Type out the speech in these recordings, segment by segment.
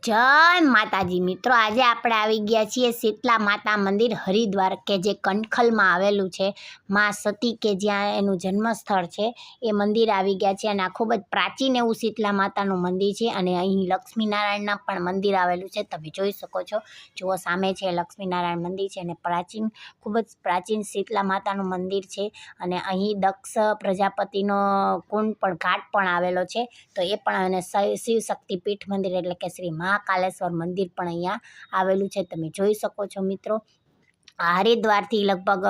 જય માતાજી મિત્રો, આજે આપણે આવી ગયા છીએ શીતલા માતા મંદિર હરિદ્વાર કે જે કણખલમાં આવેલું છે. માં સતી કે જ્યાં એનું જન્મસ્થળ છે એ મંદિર આવી ગયા છે. અને આ ખૂબ જ પ્રાચીન એવું શીતલા માતાનું મંદિર છે. અને અહીં લક્ષ્મીનારાયણના પણ મંદિર આવેલું છે, તમે જોઈ શકો છો. જુઓ સામે છે લક્ષ્મીનારાયણ મંદિર છે અને ખૂબ જ પ્રાચીન શીતલા માતાનું મંદિર છે. અને અહીં દક્ષ પ્રજાપતિનો કુંડ પણ ઘાટ પણ આવેલો છે. તો એ પણ અને શિવ શક્તિપીઠ મંદિર એટલે કે શ્રી મહાકાલેશ્વર મંદિર પણ અહીંયા આવેલું છે, તમે જોઈ શકો છો મિત્રો. હરિદ્વારથી લગભગ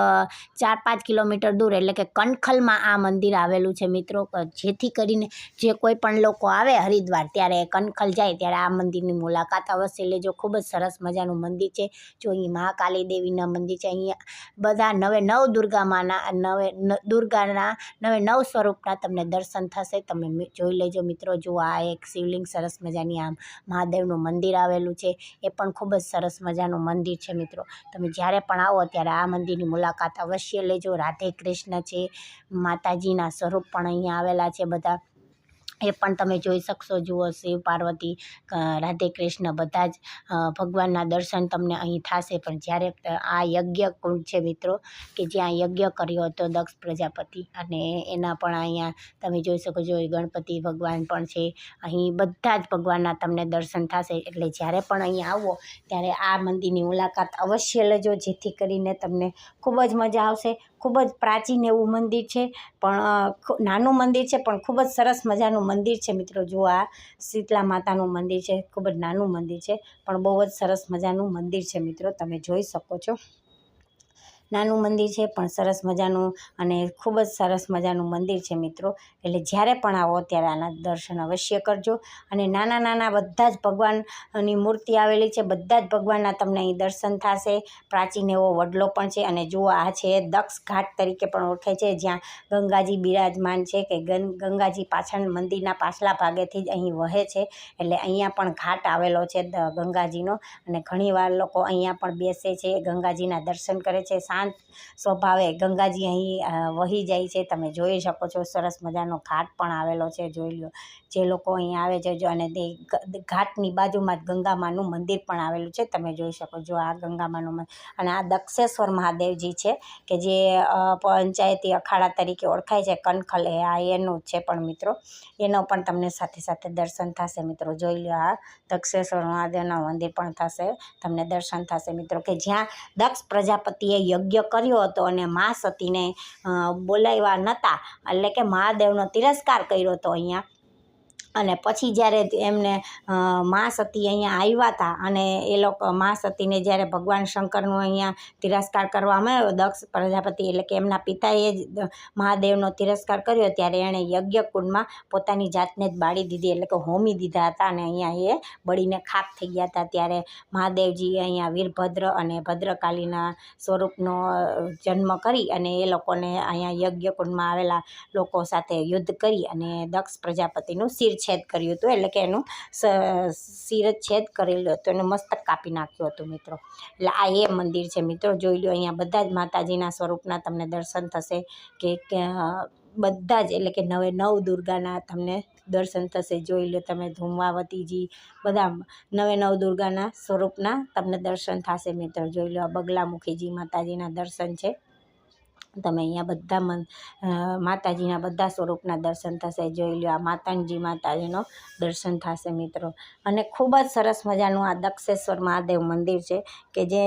4-5 કિલોમીટર દૂર એટલે કે કણખલમાં આ મંદિર આવેલું છે મિત્રો. જેથી કરીને જે કોઈ પણ લોકો આવે હરિદ્વાર ત્યારે કણખલ જાય ત્યારે આ મંદિરની મુલાકાત અવશ્ય લેજો. ખૂબ જ સરસ મજાનું મંદિર છે. જો અહીં મહાકાલી દેવીના મંદિર છે. અહીંયા બધા દુર્ગાના નવે નવ સ્વરૂપના તમને દર્શન થશે. તમે જોઈ લેજો મિત્રો. જો આ એક શિવલિંગ સરસ મજાની આમ મહાદેવનું મંદિર આવેલું છે. એ પણ ખૂબ જ સરસ મજાનું મંદિર છે મિત્રો. તમે જ્યારે પણ આવો ત્યારે આ મંદિરની મુલાકાત અવશ્ય લેજો. રાધે કૃષ્ણ છે, માતાજીના સ્વરૂપ પણ અહીંયા આવેલા છે બધા, એ પણ તમે જોઈ શકશો. જુઓ શિવ પાર્વતી, રાધે કૃષ્ણ બધા જ ભગવાનના દર્શન તમને અહીં થશે. પણ જ્યારે આ યજ્ઞ કુંડ છે મિત્રો, કે જ્યાં યજ્ઞ કર્યો હતો દક્ષ પ્રજાપતિ, અને એના પણ અહીંયા તમે જોઈ શકો છો. ગણપતિ ભગવાન પણ છે. અહીં બધા જ ભગવાનના તમને દર્શન થશે. એટલે જ્યારે પણ અહીં આવો ત્યારે આ મંદિરની મુલાકાત અવશ્ય લેજો, જેથી કરીને તમને ખૂબ જ મજા આવશે. ખૂબ જ પ્રાચીન એવું મંદિર છે, પણ નાનું મંદિર છે પણ ખૂબ જ સરસ મજાનું મંદિર છે મિત્રો. જો આ શીતલા માતાનું મંદિર છે, ખૂબ જ નાનું મંદિર છે પણ બહુ જ સરસ મજાનું મંદિર છે મિત્રો. તમે જોઈ શકો છો. નાનું મંદિર છે પણ સરસ મજાનું, અને ખૂબ જ સરસ મજાનું મંદિર છે મિત્રો. એટલે જ્યારે પણ આવો ત્યારે આના દર્શન અવશ્ય કરજો. અને નાના નાના બધા જ ભગવાનની મૂર્તિ આવેલી છે. બધા જ ભગવાનના તમને અહીં દર્શન થશે. પ્રાચીન એવો વડલો પણ છે. અને જુઓ આ છે દક્ષ ઘાટ તરીકે પણ ઓળખાય છે, જ્યાં ગંગાજી બિરાજમાન છે. કે ગંગાજી પાછળ મંદિરના પાછલા ભાગેથી જ અહીં વહે છે. એટલે અહીંયા પણ ઘાટ આવેલો છે ગંગાજીનો. અને ઘણીવાર લોકો અહીંયા પણ બેસે છે, ગંગાજીના દર્શન કરે છે. શાંત સ્વભાવે ગંગાજી અહીં વહી જાય છે. તમે જોઈ શકો છો. સરસ મજાનો ઘાટ પણ આવેલો છે, જોઈ લો. જે લોકો અહીં આવે છે જો, અને તે ઘાટની બાજુમાં જ ગંગામાનું મંદિર પણ આવેલું છે, તમે જોઈ શકો. જો આ ગંગામાનું મંદિર, અને આ દક્ષેશ્વર મહાદેવજી છે કે જે પંચાયતી અખાડા તરીકે ઓળખાય છે. કણખલ આ એનું જ છે પણ મિત્રો, એનો પણ તમને સાથે સાથે દર્શન થશે મિત્રો. જોઈ લો, આ દક્ષેશ્વર મહાદેવના મંદિર પણ થશે, તમને દર્શન થશે મિત્રો. કે જ્યાં દક્ષ પ્રજાપતિએ યજ્ઞ કર્યો હતો અને મા સતીને બોલાવ્યા નહોતા, એટલે કે મહાદેવનો તિરસ્કાર કર્યો હતો અહીંયા. અને પછી જ્યારે એમને મા સતી અહીંયા આવ્યા હતા, અને એ લોકો મા સતીને જ્યારે ભગવાન શંકરનો અહીંયા તિરસ્કાર કરવામાં આવ્યો, દક્ષ પ્રજાપતિ એટલે કે એમના પિતાએ જ મહાદેવનો તિરસ્કાર કર્યો, ત્યારે એણે યજ્ઞકુંડમાં પોતાની જાતને જ બાળી દીધી, એટલે કે હોમી દીધા હતા. અને અહીંયા એ બળીને ખાખ થઈ ગયા હતા. ત્યારે મહાદેવજીએ અહીંયા વીરભદ્ર અને ભદ્રકાલીના સ્વરૂપનો જન્મ કરી, અને એ લોકોને અહીંયા યજ્ઞકુંડમાં આવેલા લોકો સાથે યુદ્ધ કરી અને દક્ષ પ્રજાપતિનું શિરછેદ કર્યું હતું. એટલે કે એનું શિરછેદ કરેલું હતું, એનું મસ્તક કાપી નાખ્યું હતું મિત્રો. એટલે આ એ મંદિર છે મિત્રો. જોઈ લો, અહીંયા બધા જ માતાજીના સ્વરૂપના તમને દર્શન થશે. કે બધા જ એટલે કે 9 દુર્ગાના તમને દર્શન થશે. જોઈ લો તમે, ધૂમાવતીજી, બધા 9 દુર્ગાના સ્વરૂપના તમને દર્શન થશે મિત્રો. જોઈ લો, આ બગલામુખીજી માતાજીના દર્શન છે. તમે અહીંયા બધા માતાજીના બધા સ્વરૂપના દર્શન થશે. જોઈ લો, આ માતાજી માતાજીનો દર્શન થશે મિત્રો. અને ખૂબ જ સરસ મજાનું આ દક્ષેશ્વર મહાદેવ મંદિર છે, કે જે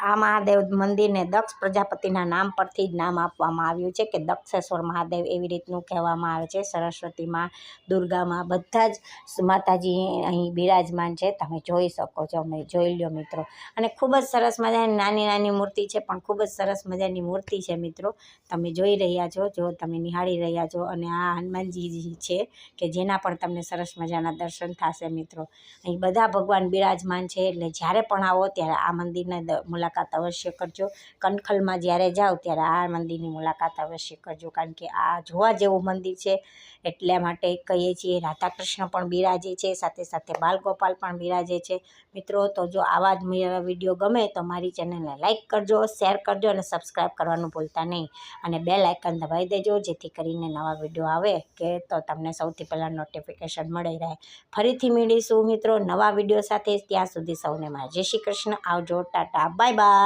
આ મહાદેવ મંદિરને દક્ષ પ્રજાપતિના નામ પરથી જ નામ આપવામાં આવ્યું છે, કે દક્ષેશ્વર મહાદેવ એવી રીતનું કહેવામાં આવે છે. સરસ્વતી માં, દુર્ગા માં, બધા જ માતાજી અહીં બિરાજમાન છે, તમે જોઈ શકો છો. અમે જોઈ લો મિત્રો. અને ખૂબ જ સરસ મજાની નાની નાની મૂર્તિ છે, પણ ખૂબ જ સરસ મજાની મૂર્તિ છે મિત્રો. તમે જોઈ રહ્યા છો, જો તમે નિહાળી રહ્યા છો. અને આ હનુમાનજી છે, કે જેના પણ તમને સરસ મજાના દર્શન થશે મિત્રો. અહીં બધા ભગવાન બિરાજમાન છે. એટલે જ્યારે પણ આવો ત્યારે આ મંદિરની મુલાકાત અવશ્ય કરજો. કણખલમાં જ્યારે જાઓ ત્યારે આ મંદિરની મુલાકાત અવશ્ય કરજો, કારણ કે આ જોવા જેવું મંદિર છે. એટલા માટે કહીએ છીએ. રાધાકૃષ્ણ પણ બિરાજે છે, સાથે સાથે બાલગોપાલ પણ બિરાજે છે મિત્રો. તો જો આવા જ વિડીયો ગમે તો મારી ચેનલને લાઈક કરજો, શેર કરજો અને સબસ્ક્રાઈબ કરવાનું ભૂલતા નહીં. નહીં અને બેલ આઇકન દબાવી દેજો, જેથી કરીને નવા વિડીયો આવે કે તો તમને સૌથી પહેલાં નોટિફિકેશન મળી રહે. ફરીથી મળીશું મિત્રો નવા વિડીયો સાથે. ત્યાં સુધી સૌને મારા જય શ્રી કૃષ્ણ. આવજો, ટાટા, બાય બાય.